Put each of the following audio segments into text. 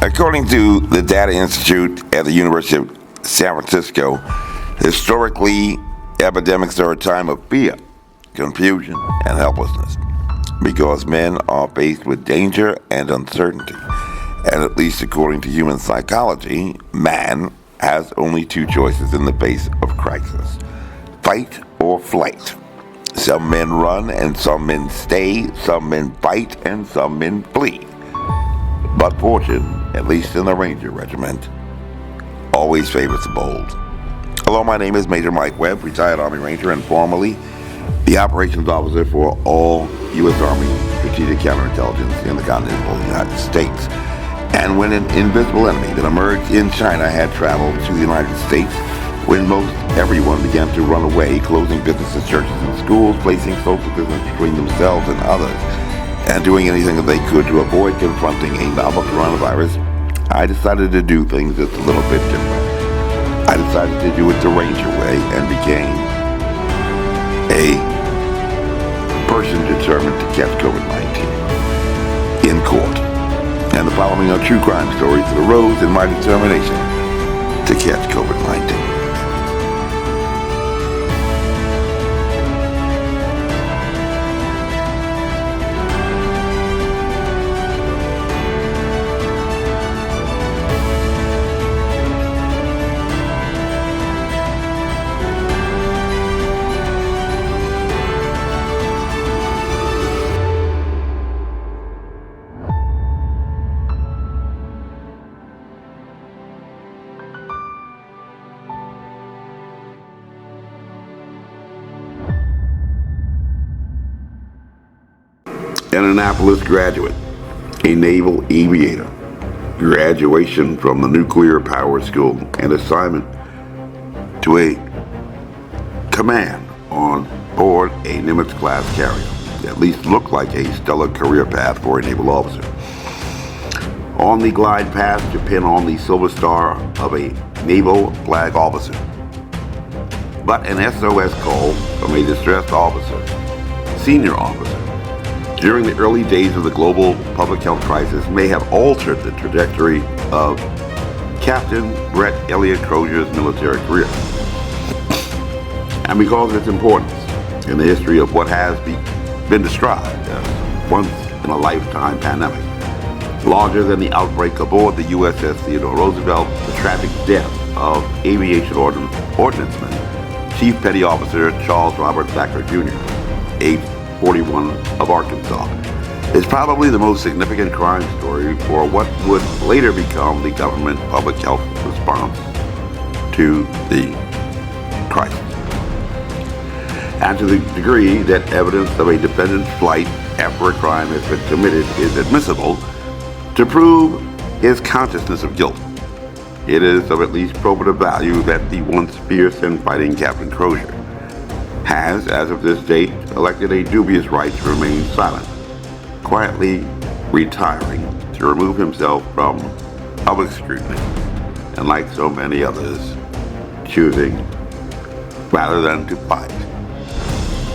According to the Data Institute at the University of San Francisco, historically, epidemics are a time of fear, confusion, and helplessness because men are faced with danger and uncertainty. And at least according to human psychology, man has only two choices in the face of crisis: fight or flight. Some men run and some men stay, some men fight and some men flee. But fortune, at least in the Ranger Regiment, always favors the bold. Hello, my name is Major Mike Webb, retired Army Ranger and formerly the Operations Officer for all U.S. Army Strategic Counterintelligence in the continental United States. And when an invisible enemy that emerged in China had traveled to the United States, when most everyone began to run away, closing businesses, churches, and schools, placing social distance between themselves and others, and doing anything that they could to avoid confronting a novel coronavirus, I decided to do things just a little bit different. I decided to do it the Ranger way and became a person determined to catch COVID-19 in court. And the following are true crime stories that arose in my determination to catch COVID-19. An Annapolis graduate, a naval aviator, graduation from the nuclear power school, and assignment to a command on board a Nimitz class carrier. At least looked like a stellar career path for a naval officer. On the glide path to pin on the silver star of a naval flag officer. But an SOS call from a distressed officer, senior officer, during the early days of the global public health crisis may have altered the trajectory of Captain Brett Crozier's military career. And because of its importance in the history of what has been described as once-in-a-lifetime pandemic, larger than the outbreak aboard the U.S.S. Theodore Roosevelt, the tragic death of aviation ordnanceman, Chief Petty Officer Charles Robert Thacker Jr., aged 41 of Arkansas, is probably the most significant crime story for what would later become the government public health response to the crisis. And to the degree that evidence of a defendant's flight after a crime has been committed is admissible to prove his consciousness of guilt, it is of at least probative value that the once fierce and fighting Captain Crozier has, as of this date, elected a dubious right to remain silent, quietly retiring to remove himself from public scrutiny, and like so many others, choosing, rather than to fight,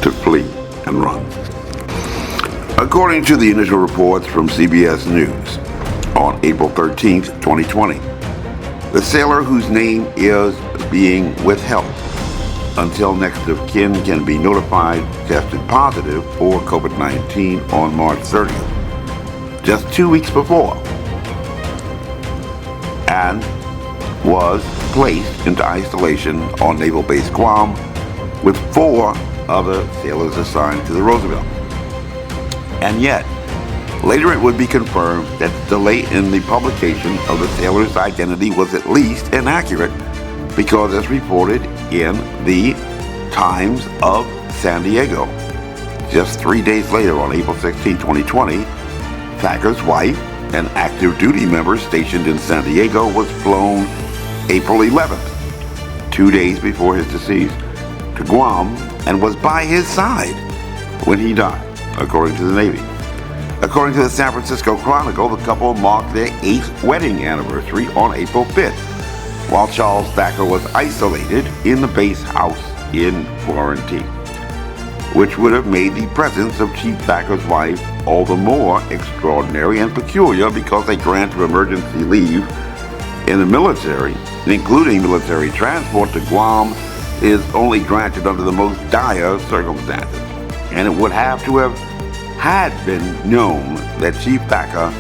to flee and run. According to the initial reports from CBS News on April 13th, 2020, the sailor whose name is being withheld until next of kin can be notified tested positive for COVID-19 on March 30th, just 2 weeks before, and was placed into isolation on Naval Base Guam with 4 other sailors assigned to the Roosevelt. And yet, later it would be confirmed that the delay in the publication of the sailor's identity was at least inaccurate because, as reported in the Times of Santiago, just 3 days later on April 16, 2020, Thacker's wife, an active duty member stationed in Santiago, was flown April 11th, 2 days before his decease, to Guam and was by his side when he died, according to the Navy. According to the San Francisco Chronicle, the couple marked their 8th wedding anniversary on April 5th, while Charles Thacker was isolated in the base house in quarantine, which would have made the presence of Chief Thacker's wife all the more extraordinary and peculiar because a grant of emergency leave in the military, including military transport to Guam, is only granted under the most dire circumstances. And it would have to have had been known that Chief Thacker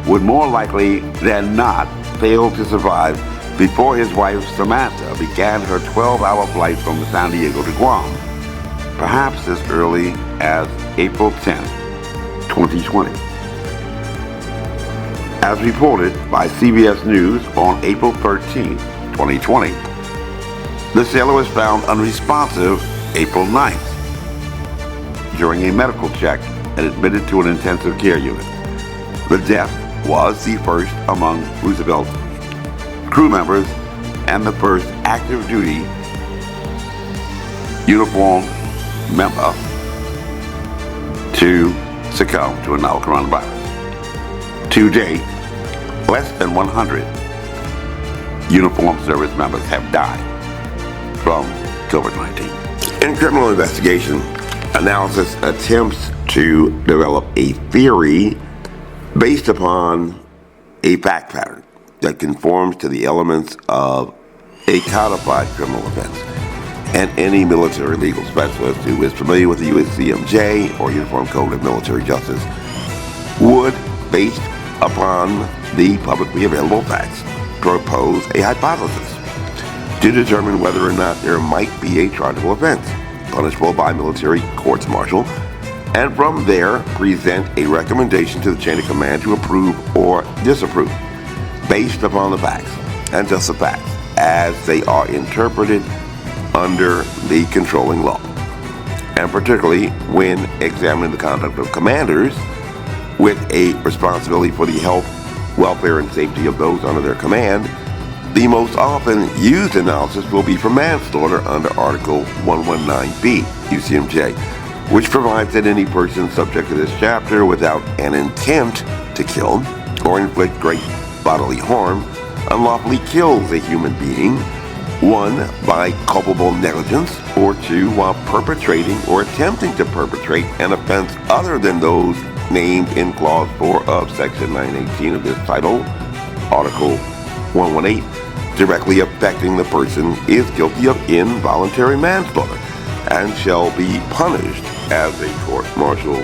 would more likely than not fail to survive before his wife Samantha began her 12-hour flight from Santiago to Guam, perhaps as early as April 10, 2020. As reported by CBS News on April 13, 2020, the sailor was found unresponsive April 9th during a medical check and admitted to an intensive care unit. The death was the first among Roosevelt's crew members and the first active duty uniformed member to succumb to a novel coronavirus. To date, less than 100 uniformed service members have died from COVID-19. In criminal investigation, analysis attempts to develop a theory based upon a fact pattern that conforms to the elements of a codified criminal offense. And any military legal specialist who is familiar with the USCMJ or Uniform Code of Military Justice would, based upon the publicly available facts, propose a hypothesis to determine whether or not there might be a chargeable offense, punishable by military courts martial, and from there present a recommendation to the chain of command to approve or disapprove, based upon the facts, and just the facts, as they are interpreted under the controlling law. And particularly when examining the conduct of commanders with a responsibility for the health, welfare, and safety of those under their command, the most often used analysis will be for manslaughter under Article 119B, UCMJ, which provides that any person subject to this chapter without an intent to kill or inflict great bodily harm unlawfully kills a human being, 1, by culpable negligence, or 2, while perpetrating or attempting to perpetrate an offense other than those named in Clause 4 of Section 918 of this title, Article 118, directly affecting the person, is guilty of involuntary manslaughter and shall be punished as a court-martial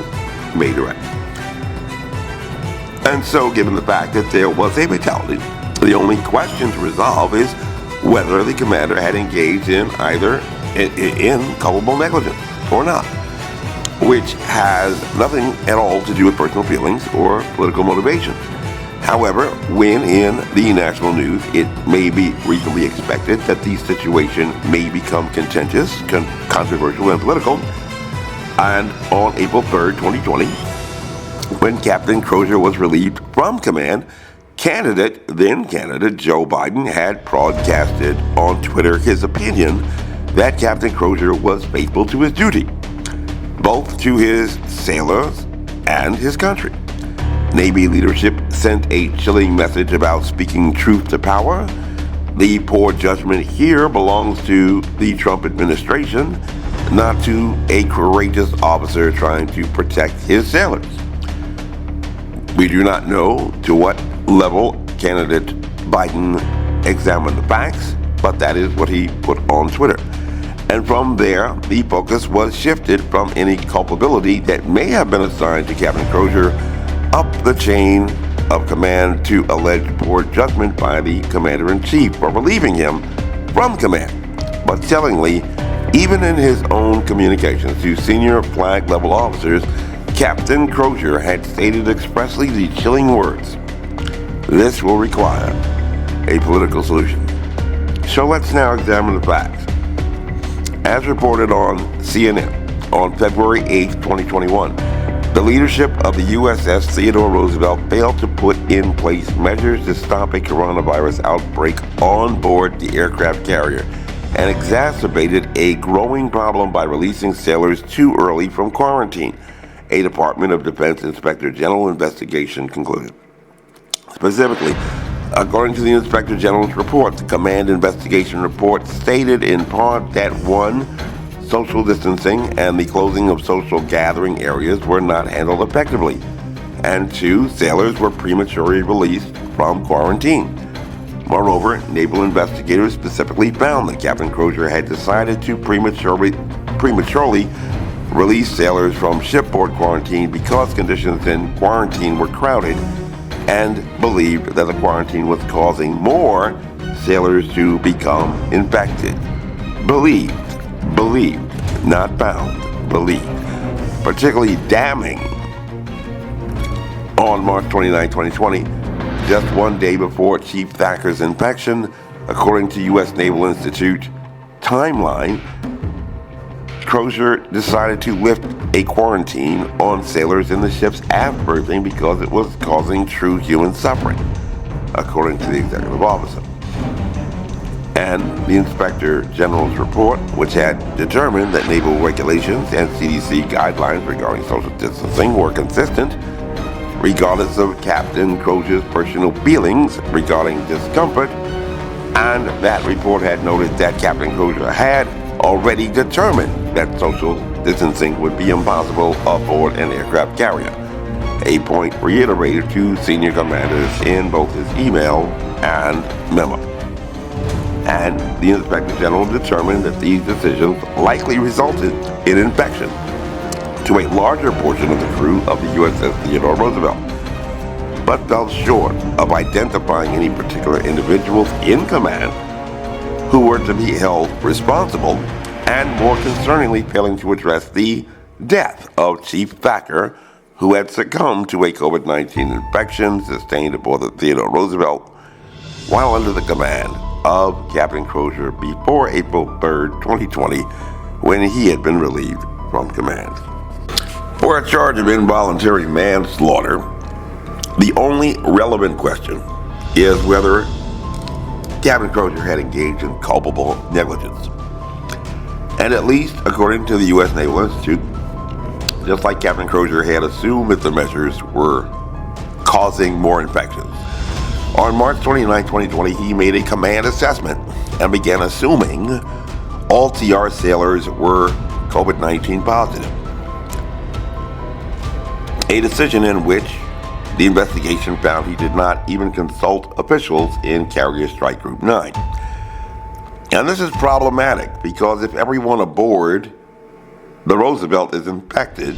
may direct. And so, given the fact that there was a fatality, the only question to resolve is whether the commander had engaged in either in culpable negligence or not, which has nothing at all to do with personal feelings or political motivations. However, when in the national news, it may be reasonably expected that the situation may become contentious, controversial, and political. And on April 3rd, 2020, when Captain Crozier was relieved from command, then candidate Joe Biden had broadcasted on Twitter his opinion that Captain Crozier was faithful to his duty, both to his sailors and his country. Navy leadership sent a chilling message about speaking truth to power. The poor judgment here belongs to the Trump administration, not to a courageous officer trying to protect his sailors. We do not know to what level candidate Biden examined the facts, but that is what he put on Twitter. And from there, the focus was shifted from any culpability that may have been assigned to Captain Crozier up the chain of command to alleged poor judgment by the commander-in-chief for relieving him from command. But tellingly, even in his own communications to senior flag-level officers, Captain Crozier had stated expressly the chilling words, "This will require a political solution." So let's now examine the facts. As reported on CNN on February 8, 2021, the leadership of the U.S.S. Theodore Roosevelt failed to put in place measures to stop a coronavirus outbreak on board the aircraft carrier and exacerbated a growing problem by releasing sailors too early from quarantine, a Department of Defense Inspector General investigation concluded. Specifically, according to the Inspector General's report, the Command Investigation Report stated in part that 1, social distancing and the closing of social gathering areas were not handled effectively. and 2 sailors were prematurely released from quarantine. Moreover, naval investigators specifically found that Captain Crozier had decided to prematurely release sailors from shipboard quarantine because conditions in quarantine were crowded, and believed that the quarantine was causing more sailors to become infected. Believed, not found, believed. Particularly damning on March 29, 2020, just one day before Chief Thacker's infection, according to U.S. Naval Institute timeline, Crozier decided to lift a quarantine on sailors in the ship's aft berthing because it was causing true human suffering, according to the executive officer. And the Inspector General's report, which had determined that naval regulations and CDC guidelines regarding social distancing were consistent, regardless of Captain Crozier's personal feelings regarding discomfort, and that report had noted that Captain Crozier had already determined that social distancing would be impossible aboard an aircraft carrier, a point reiterated to senior commanders in both his email and memo. And the Inspector General determined that these decisions likely resulted in infection to a larger portion of the crew of the U.S.S. Theodore Roosevelt, but fell short of identifying any particular individuals in command who were to be held responsible, and more concerningly failing to address the death of Chief Thacker, who had succumbed to a COVID-19 infection sustained aboard the Theodore Roosevelt while under the command of Captain Crozier before April 3rd, 2020, when he had been relieved from command. For a charge of involuntary manslaughter, the only relevant question is whether Captain Crozier had engaged in culpable negligence. And at least, according to the U.S. Naval Institute, just like Captain Crozier had assumed that the measures were causing more infections, on March 29, 2020, he made a command assessment and began assuming all TR sailors were COVID-19 positive. A decision in which the investigation found he did not even consult officials in Carrier Strike Group 9. And this is problematic because if everyone aboard the Roosevelt is infected,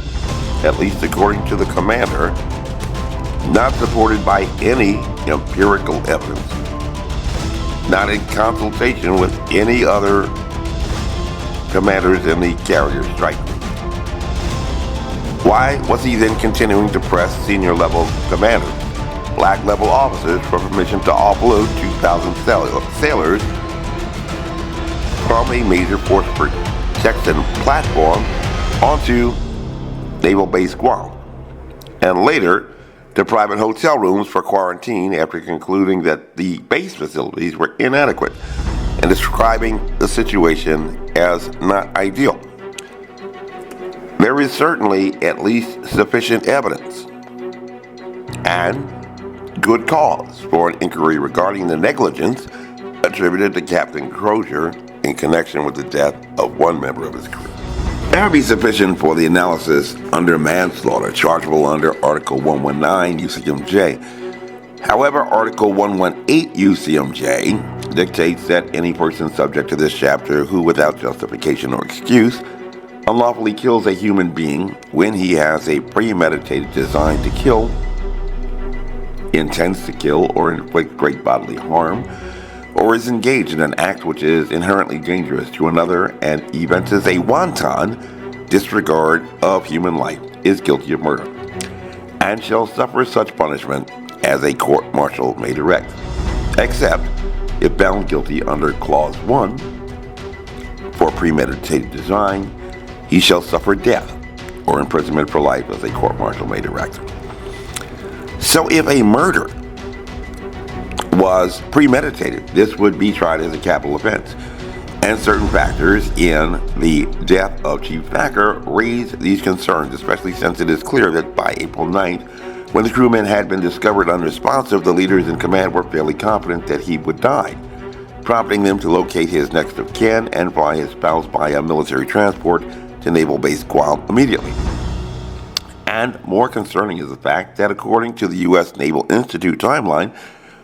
at least according to the commander, not supported by any empirical evidence, not in consultation with any other commanders in the Carrier Strike Group, why was he then continuing to press senior level commanders, black level officers, for permission to offload 2,000 sailors from a major force protection platform onto Naval Base Guam, and later to private hotel rooms for quarantine after concluding that the base facilities were inadequate and describing the situation as not ideal? There is certainly at least sufficient evidence and good cause for an inquiry regarding the negligence attributed to Captain Crozier in connection with the death of one member of his crew. That would be sufficient for the analysis under manslaughter, chargeable under Article 119 UCMJ. However, Article 118 UCMJ dictates that any person subject to this chapter who, without justification or excuse, unlawfully kills a human being when he has a premeditated design to kill, intends to kill or inflict great bodily harm, or is engaged in an act which is inherently dangerous to another and evinces a wanton disregard of human life, is guilty of murder, and shall suffer such punishment as a court-martial may direct, except if found guilty under Clause 1 for premeditated design, he shall suffer death or imprisonment for life as a court-martial may direct. So if a murder was premeditated, this would be tried as a capital offense. And certain factors in the death of Chief Thacker raise these concerns, especially since it is clear that by April 9th, when the crewmen had been discovered unresponsive, the leaders in command were fairly confident that he would die, prompting them to locate his next of kin and fly his spouse by a military transport to Naval Base Guam immediately. And more concerning is the fact that according to the U.S. Naval Institute timeline,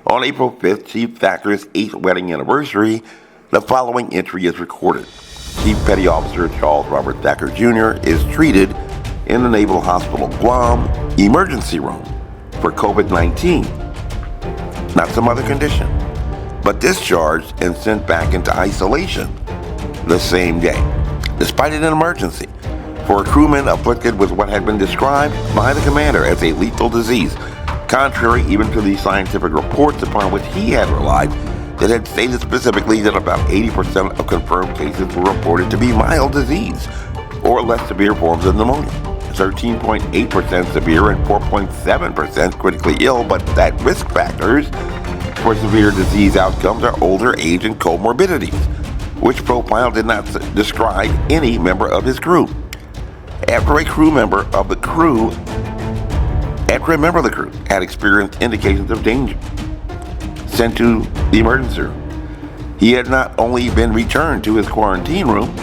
on April 5th, Chief Thacker's 8th wedding anniversary, the following entry is recorded. Chief Petty Officer Charles Robert Thacker Jr. is treated in the Naval Hospital Guam emergency room for COVID-19, not some other condition, but discharged and sent back into isolation the same day, despite an emergency, for a crewman afflicted with what had been described by the commander as a lethal disease, contrary even to the scientific reports upon which he had relied that had stated specifically that about 80% of confirmed cases were reported to be mild disease or less severe forms of pneumonia, 13.8% severe and 4.7% critically ill, but that risk factors for severe disease outcomes are older age and comorbidities, which profile did not describe any member of his crew. After a member of the crew had experienced indications of danger, sent to the emergency room, he had not only been returned to his quarantine room,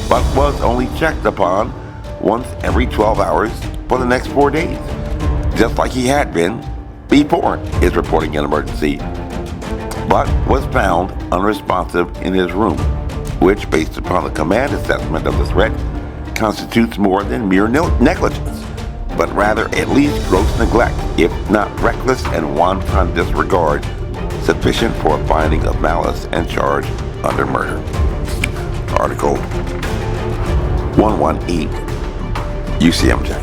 but was only checked upon once every 12 hours for the next 4 days, just like he had been before his reporting an emergency, but was found unresponsive in his room, which, based upon the command assessment of the threat, constitutes more than mere negligence, but rather at least gross neglect, if not reckless and wanton disregard, sufficient for a finding of malice and charge under murder. Article 118, UCMJ.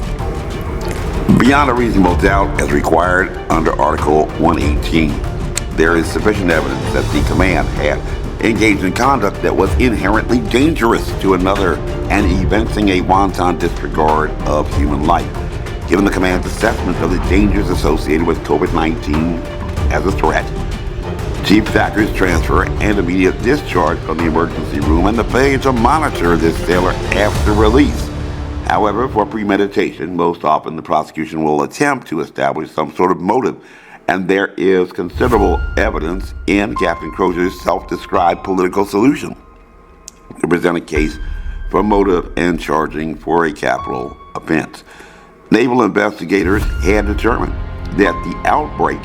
Beyond a reasonable doubt as required under Article 118, there is sufficient evidence that the command had engaged in conduct that was inherently dangerous to another and evincing a wanton disregard of human life. Given the command's assessment of the dangers associated with COVID-19 as a threat, Chief Thacker's transfer and immediate discharge from the emergency room, and the failure to monitor this sailor after release. However, for premeditation, most often the prosecution will attempt to establish some sort of motive, and there is considerable evidence in Captain Crozier's self-described political solution to present a case for motive and charging for a capital offense. Naval investigators had determined that the outbreak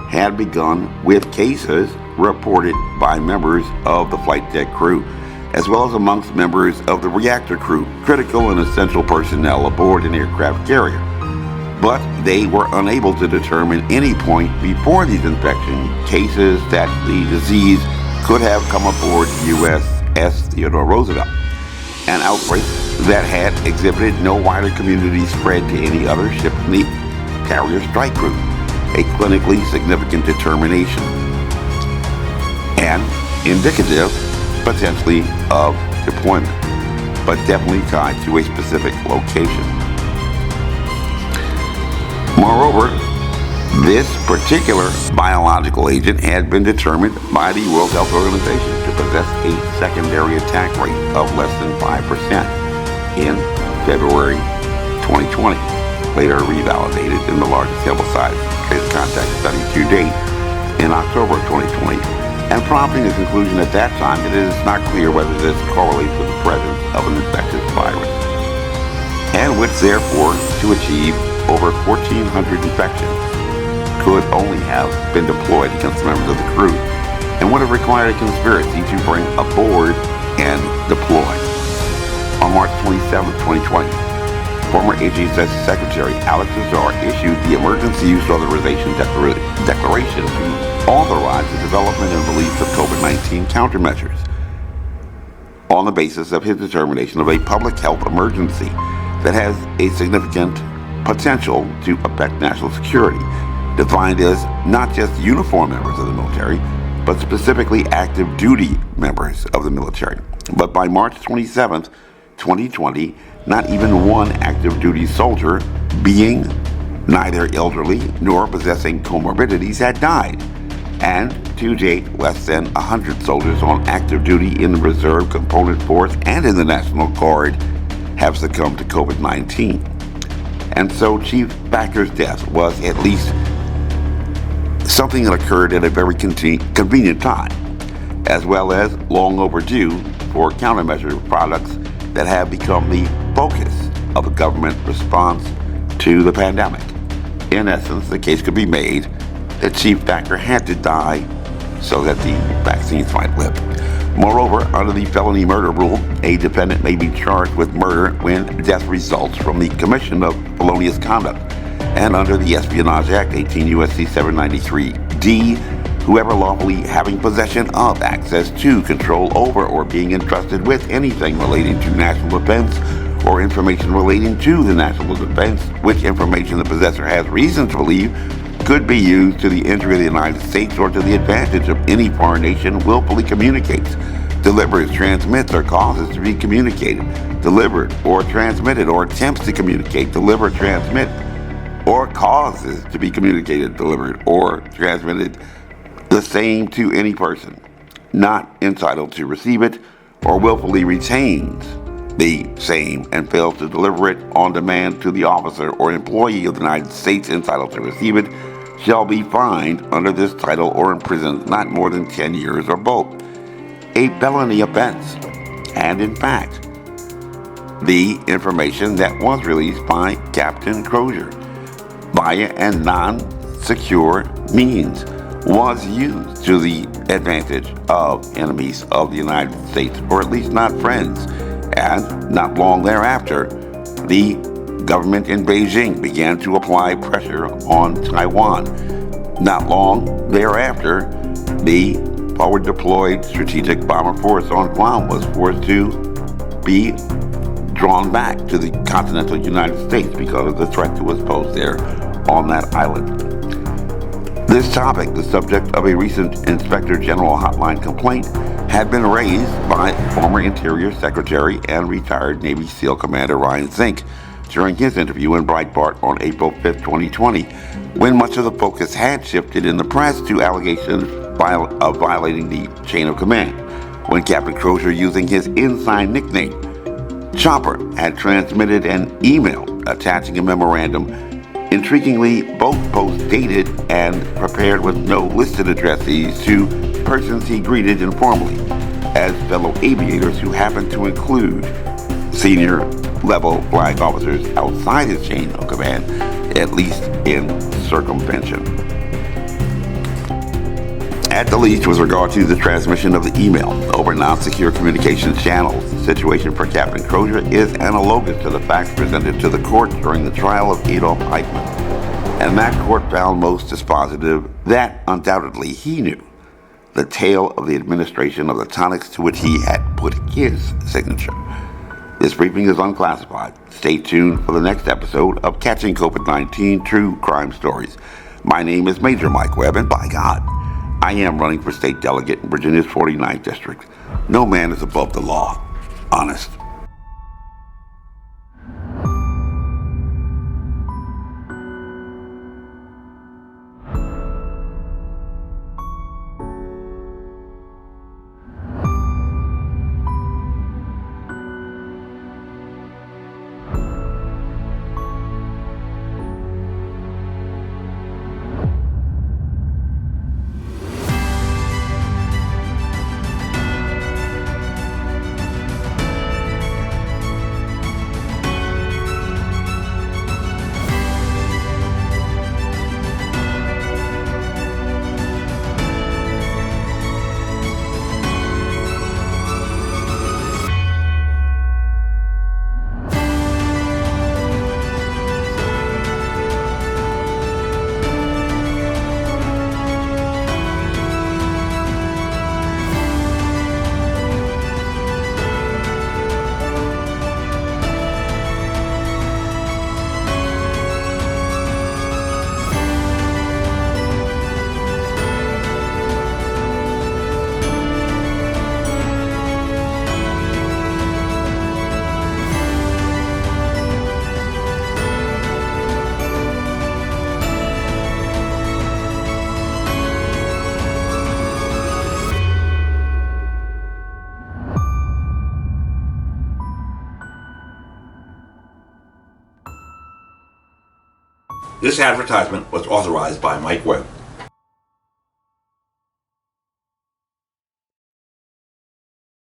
had begun with cases reported by members of the flight deck crew, as well as amongst members of the reactor crew, critical and essential personnel aboard an aircraft carrier. But they were unable to determine any point before these infection cases that the disease could have come aboard U.S.S. Theodore Roosevelt, an outbreak that had exhibited no wider community spread to any other ship in the carrier strike group, a clinically significant determination, and indicative, potentially, of deployment, but definitely tied to a specific location. Moreover, this particular biological agent had been determined by the World Health Organization to possess a secondary attack rate of less than 5% in February 2020, later revalidated in the largest sample size trace contact study to date in October of 2020, and prompting the conclusion at that time that it is not clear whether this correlates with the presence of an infectious virus, and which therefore, to achieve over 1,400 infections, could only have been deployed against members of the crew, and would have required a conspiracy to bring aboard and deploy. On March 27, 2020, former HHS Secretary Alex Azar issued the Emergency Use Authorization Declaration to authorize the development and release of COVID-19 countermeasures on the basis of his determination of a public health emergency that has a significant potential to affect national security, defined as not just uniformed members of the military, but specifically active duty members of the military. But by March 27, 2020, not even one active duty soldier, being neither elderly nor possessing comorbidities, had died. And to date, less than 100 soldiers on active duty in the Reserve Component Force and in the National Guard have succumbed to COVID-19. And so Chief Thacker's death was at least something that occurred at a very convenient time, as well as long overdue for countermeasure products that have become the focus of the government response to the pandemic. In essence, the case could be made that Chief Thacker had to die so that the vaccines might live. Moreover, under the felony murder rule, a defendant may be charged with murder when death results from the commission of felonious conduct. And under the Espionage Act, 18 U.S.S. 793D, whoever lawfully having possession of, access to, control over, or being entrusted with anything relating to national defense or information relating to the national defense, which information the possessor has reason to believe could be used to the injury of the United States or to the advantage of any foreign nation, willfully communicates, delivers, transmits, or causes to be communicated, delivered, or transmitted, or attempts to communicate, deliver, transmit, or causes to be communicated, delivered, or transmitted the same to any person not entitled to receive it, or willfully retains the same and fails to deliver it on demand to the officer or employee of the United States entitled to receive it, shall be fined under this title or imprisoned not more than 10 years or both. A felony offense. And in fact, the information that was released by Captain Crozier via a non-secure means was used to the advantage of enemies of the United States, or at least not friends. And not long thereafter, the government in Beijing began to apply pressure on Taiwan. Not long thereafter, the forward-deployed strategic bomber force on Guam was forced to be drawn back to the continental United States because of the threat that was posed there on that island. This topic, the subject of a recent Inspector General hotline complaint, had been raised by former Interior Secretary and retired Navy SEAL Commander Ryan Zink during his interview in Breitbart on April 5, 2020, when much of the focus had shifted in the press to allegations of violating the chain of command, when Captain Crozier, using his inside nickname, Chopper, had transmitted an email attaching a memorandum, intriguingly both post-dated and prepared with no listed addressees, to persons he greeted informally as fellow aviators who happened to include senior level flag officers outside his chain of command, at least in circumvention. At the least, with regard to the transmission of the email over non-secure communications channels, the situation for Captain Crozier is analogous to the facts presented to the court during the trial of Adolf Eichmann. And that court found most dispositive that, undoubtedly, he knew the tale of the administration of the tonics to which he had put his signature. This briefing is unclassified. Stay tuned for the next episode of Catching COVID-19 True Crime Stories. My name is Major Mike Webb, and by God, I am running for state delegate in Virginia's 49th District. No man is above the law. Honest. This advertisement was authorized by Mike Webb.